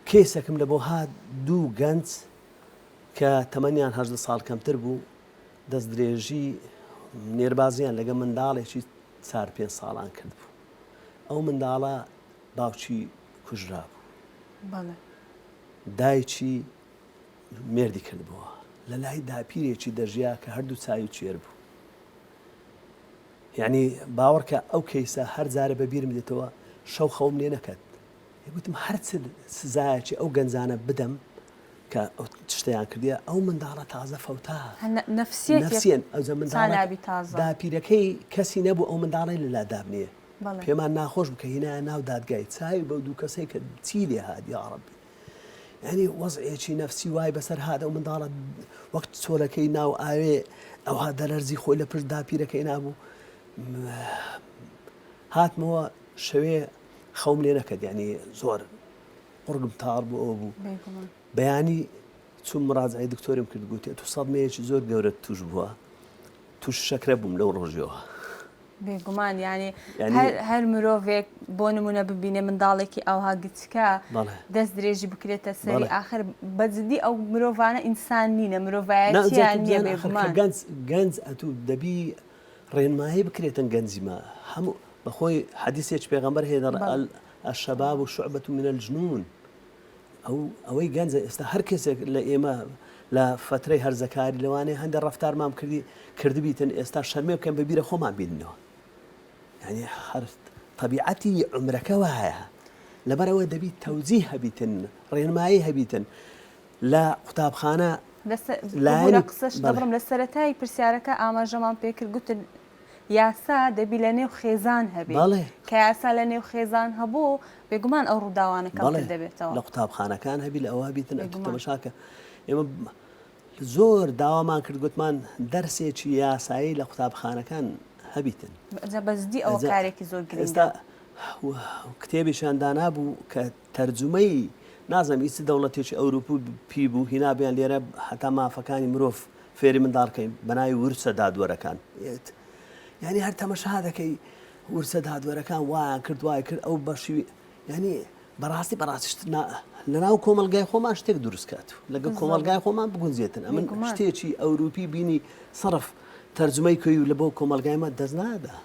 کێسێکم لە بۆ هات دوو گەنج کە تەمەنیان 18 ساڵ کەمتر بوو دەست درێژی نێربازیان لەگە منداڵێکی 4-5 ساڵان کرد بوو ئەو منداڵە باوکی کوژرا بوو دایکی مێردی کردبووە لە لای داپیرێکی دەژیا کە هەردوو چاوی کوێر بوو یعنی باوەڕکە ئەو کەیسە هەر جارە بەبیرم دێتەوە شەو خەوم لێ نەکەت گوتم هەر سزایەکی ئەو گەنجانە بدەم کە شتیان کردیە ئەو منداڵە تازە فەوتا نەفسیەن ئەو منداڵی داپیرەکەی کەسی نەبوو ئەو منداڵی لەلا دابنیە پێمان ناخۆش بکە هینایە ناو دادگای چاوی بەو دوو کەسەی کە چی لێ هات یا ڕەبی ینی وەزعێکی نەفسی وای بەسەر هات ئەو منداڵە وەک چۆلەکەی ناو ئاوێ ئەوها دەلەرزی خۆی لە پشت داپیرەکەی نابوو هاتمەوە شەوێ خەوم لێ نەکرد ینی زۆر قڕگم تاڕ بوو ئەوە بوو بەیانی چوون مراجعی دکتۆرم کرد گوتێ تو سەدمەیەکی زۆر گەورە توش بووە توش شەکرە بووم لەو ڕۆژەوە بێگومان ینی هەر مرۆڤێک بۆ نمونە ببینێ منداڵێکی ئەوها گچکە دەست درێژی بکرێتە سەری آخر بەجددی ئەو مرۆڤانە ئینسان نینە مرۆڤایەتیان نییە بێگومان گەنج ئەتوو دەبی ڕێنمایی بکرێتن گەنجیمە هەموو بەخۆی حەدیثێک پێغەمبەر هێدە الشەباب شعبة من الجنون ئەوەی گەنجە ئێستا هەر کەسێک لە ئێمە لە فترەی هەرزەکاری لەوانەیە هەندێک ڕەفتارمان کردبیتن ئێستا شەرمێ بکەن بەبیرە خۆمان بینەوە ینی هەر طبیعەتی عمرەکەەوە هەیە لەبەرەوە دەبی تەوجیه هەبیتن ڕێنمایی هەبیتن لە قوتابخانە قسەش دەبڕم لە سەرەتای پرسیارەکە ئاماژەمان پێکرد گوتن یاسا دەبی لە نێو خێزان هەبێت کە یاسا لە نێو خێزان هەبوو بێگومان ئەو ڕووداوانەکە دەبێتەوە لە قوتابخانەکان هەبی لە ئەوە بیتن تەماشاکە ئێمە زۆر داوامان کرد گوتمان دەرسێکی یاسایی لە قوتابخانەکان هەبیتن بەزدی ئەوە کارێکی زۆر ئێستا کتێبیشان دانابوو کە تەرجمەی نازم ئیسی دەوڵەتێکی ئەوروپی پی بوو هینابیان لێرە هەتا مافەکانی مرۆڤ فێری منداڵکەین بەناوی ورچە دادوەرەکان ینی هەر تەمەشا دەکەی ورچە دادوەرەکان وایان کرد وای کرد ئەو بەشی ینی بەڕاستی لەناو کۆمەلگای خۆمان شتێک دروست کات لەگەڵ کۆمەلگای خۆمان بگونجێتن ئەمن شتێکی ئەوروپی بینی سەرف تەرجمەی کەوی لە بۆ کۆمەلگایمە دەست نادا